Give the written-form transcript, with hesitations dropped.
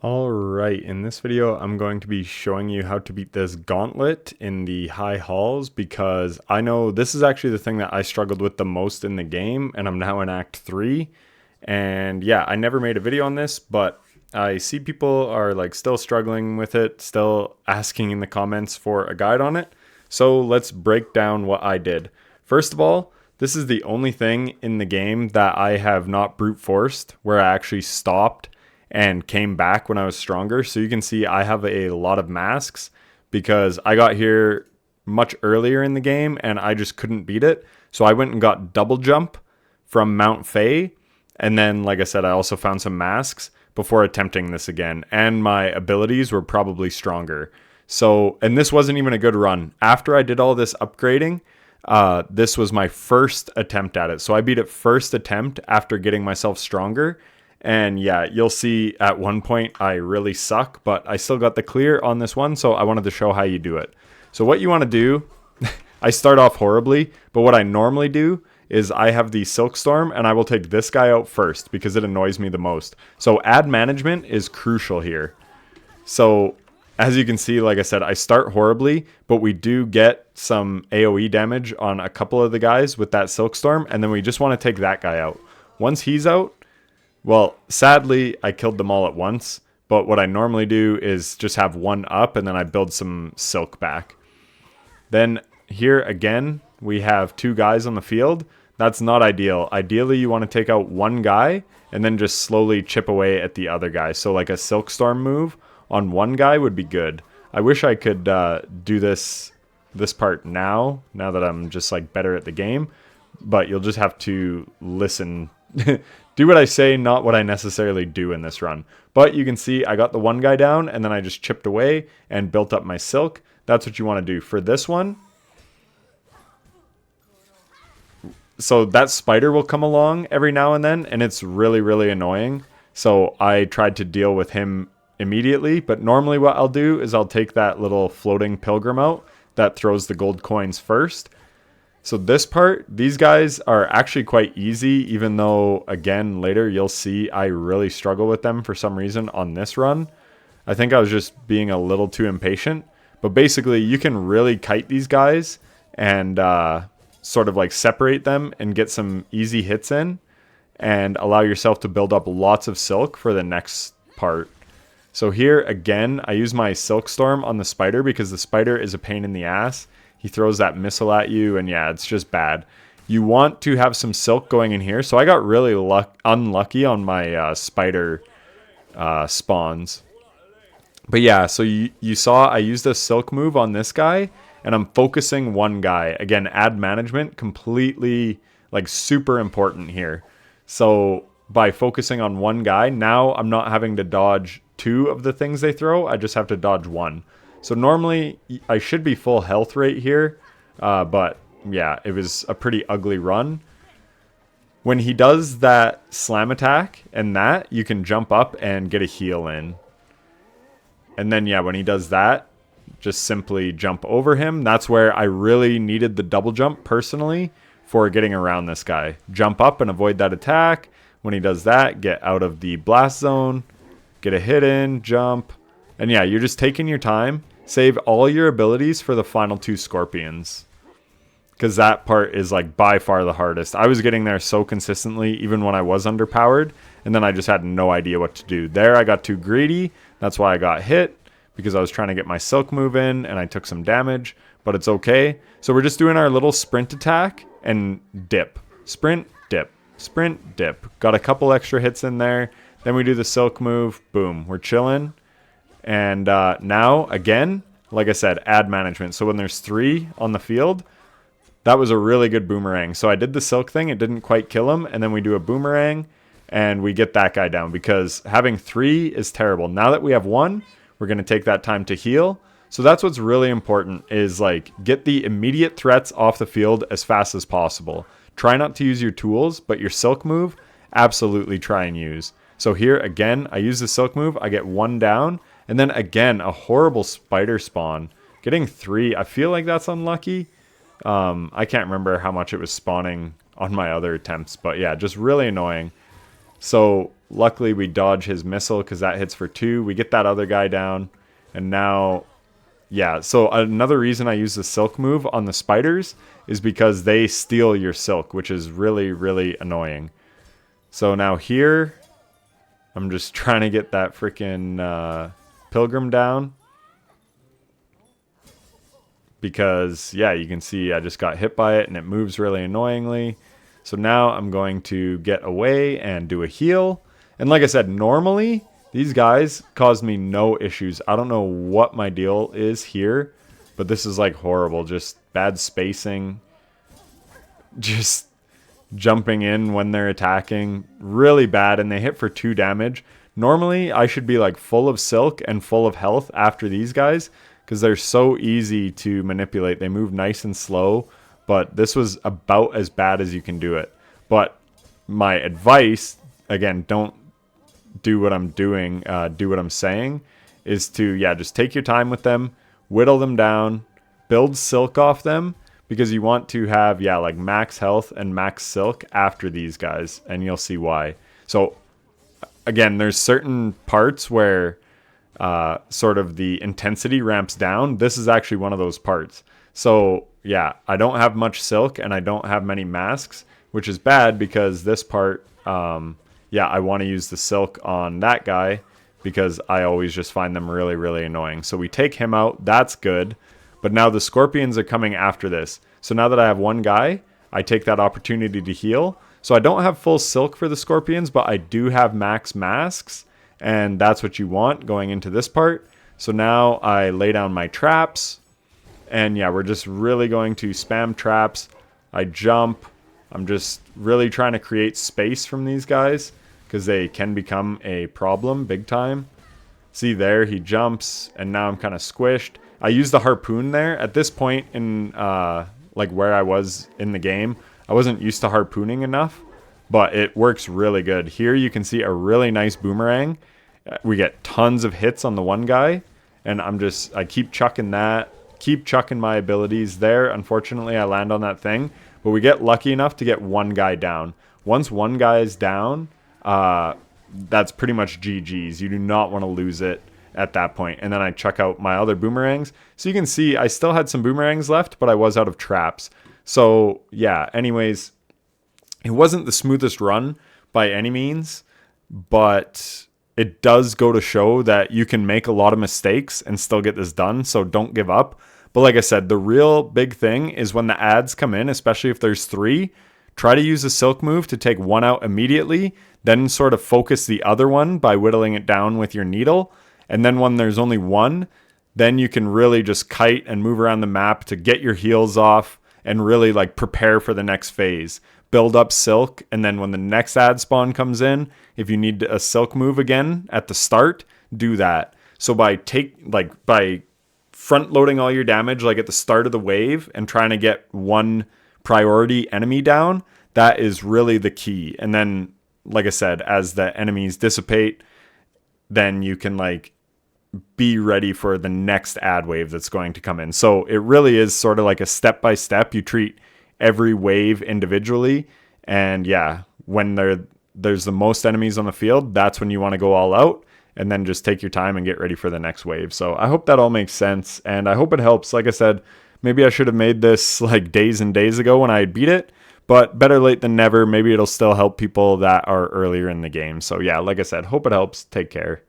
Alright, in this video I'm going to be showing you how to beat this Gauntlet in the high halls because I know this is actually the thing that I struggled with the most in the game, and I'm now in Act 3. And yeah, I never made a video on this, but I see people are like still struggling with it, still asking in the comments for a guide on it. So let's break down what I did. First of all, this is the only thing in the game that I have not brute forced, where I actually stopped and came back when I was stronger. So you can see I have a lot of masks because I got here much earlier in the game and I just couldn't beat it. So I went and got double jump from Mount Fay. And then, like I said, I also found some masks before attempting this again. And my abilities were probably stronger. So, and this wasn't even a good run. After I did all this upgrading, this was my first attempt at it. So I beat it first attempt after getting myself stronger. And yeah, you'll see at one point I really suck, but I still got the clear on this one, so I wanted to show how you do it. So what you want to do, I start off horribly, but what I normally do is I have the Silkstorm, and I will take this guy out first because it annoys me the most. So ad management is crucial here. So as you can see, like I said, I start horribly, but we do get some AoE damage on a couple of the guys with that Silkstorm, and then we just want to take that guy out. Once he's out, well, sadly, I killed them all at once, but what I normally do is just have one up and then I build some silk back. Then here again, we have two guys on the field. That's not ideal. Ideally, you want to take out one guy and then just slowly chip away at the other guy. So like a Silkstorm move on one guy would be good. I wish I could do this part now that I'm just like better at the game, but you'll just have to listen. Do what I say, not what I necessarily do in this run. But you can see I got the one guy down and then I just chipped away and built up my silk. That's what you want to do for this one. So that spider will come along every now and then and it's really, really annoying. So I tried to deal with him immediately, but normally what I'll do is I'll take that little floating pilgrim out that throws the gold coins first. So this part, these guys are actually quite easy, even though, again, later you'll see I really struggle with them for some reason on this run. I think I was just being a little too impatient. But basically, you can really kite these guys and sort of like separate them and get some easy hits in and allow yourself to build up lots of silk for the next part. So here, again, I use my Silk Storm on the spider because the spider is a pain in the ass. He throws that missile at you, and yeah, it's just bad. You want to have some silk going in here. So I got really unlucky on my spider spawns. But yeah, so you saw I used a silk move on this guy, and I'm focusing one guy. Again, ad management, completely, like, super important here. So by focusing on one guy, now I'm not having to dodge two of the things they throw. I just have to dodge one. So normally I should be full health rate here, but yeah, it was a pretty ugly run. When he does that slam attack and that, you can jump up and get a heal in. And then yeah, when he does that, just simply jump over him. That's where I really needed the double jump personally for getting around this guy. Jump up and avoid that attack. When he does that, get out of the blast zone, get a hit in, jump. And yeah, you're just taking your time. Save all your abilities for the final two scorpions, because that part is like by far the hardest. I was getting there so consistently even when I was underpowered, and then I just had no idea what to do. There I got too greedy. That's why I got hit, because I was trying to get my silk move in and I took some damage, but it's okay. So we're just doing our little sprint attack and dip. Sprint, dip. Sprint, dip. Got a couple extra hits in there. Then we do the silk move. Boom. We're chilling. And now, again, like I said, ad management. So when there's three on the field, that was a really good boomerang. So I did the silk thing. It didn't quite kill him. And then we do a boomerang, and we get that guy down. Because having three is terrible. Now that we have one, we're going to take that time to heal. So that's what's really important, is like get the immediate threats off the field as fast as possible. Try not to use your tools, but your silk move, absolutely try and use. So here, again, I use the silk move. I get one down. And then again, a horrible spider spawn. Getting three, I feel like that's unlucky. I can't remember how much it was spawning on my other attempts. But yeah, just really annoying. So Luckily, we dodge his missile because that hits for 2. We get that other guy down. And now, yeah. So another reason I use the silk move on the spiders is because they steal your silk, which is really, really annoying. So now here, I'm just trying to get that freaking pilgrim down. Because, yeah, you can see I just got hit by it and it moves really annoyingly. So now I'm going to get away and do a heal. And like I said, normally these guys cause me no issues. I don't know what my deal is here, but this is like horrible. Just bad spacing. Just jumping in when they're attacking. Really bad, and they hit for 2 damage. Normally, I should be like full of silk and full of health after these guys because they're so easy to manipulate. They move nice and slow, but this was about as bad as you can do it. But my advice, again, don't do what I'm doing, do what I'm saying, is to, yeah, just take your time with them, whittle them down, build silk off them, because you want to have, yeah, like max health and max silk after these guys, and you'll see why. So, again, there's certain parts where sort of the intensity ramps down. This is actually one of those parts. So, yeah, I don't have much silk, and I don't have many masks, which is bad because this part, yeah, I want to use the silk on that guy because I always just find them really, really annoying. So we take him out. That's good. But now the scorpions are coming after this. So now that I have one guy, I take that opportunity to heal. So I don't have full silk for the scorpions, but I do have max masks. And that's what you want going into this part. So now I lay down my traps. And yeah, we're just really going to spam traps. I jump. I'm just really trying to create space from these guys because they can become a problem big time. See there, he jumps, and now I'm kind of squished. I use the harpoon there. At this point in like where I was in the game, I wasn't used to harpooning enough, but it works really good. Here you can see a really nice boomerang. We get tons of hits on the one guy, and I keep chucking that, keep chucking my abilities there. Unfortunately, I land on that thing, but we get lucky enough to get one guy down. Once one guy is down, that's pretty much GG's. You do not want to lose it at that point. And then I chuck out my other boomerangs. So you can see I still had some boomerangs left, but I was out of traps. So yeah, anyways, it wasn't the smoothest run by any means, but it does go to show that you can make a lot of mistakes and still get this done. So don't give up. But like I said, the real big thing is when the ads come in, especially if there's 3, try to use the silk move to take one out immediately, then sort of focus the other one by whittling it down with your needle. And then when there's only one, then you can really just kite and move around the map to get your heals off and really like prepare for the next phase. Build up silk, and then when the next ad spawn comes in, if you need a silk move again at the start, do that. So by front loading all your damage like at the start of the wave and trying to get one priority enemy down, that is really the key. And then, like I said, as the enemies dissipate, then you can like be ready for the next ad wave that's going to come in. So it really is sort of like a step by step. You treat every wave individually, and yeah, when there's the most enemies on the field, that's when you want to go all out, and then just take your time and get ready for the next wave. So I hope that all makes sense, and I hope it helps. Like I said, maybe I should have made this like days and days ago when I beat it, but better late than never. Maybe it'll still help people that are earlier in the game. So yeah, like I said, hope it helps. Take care.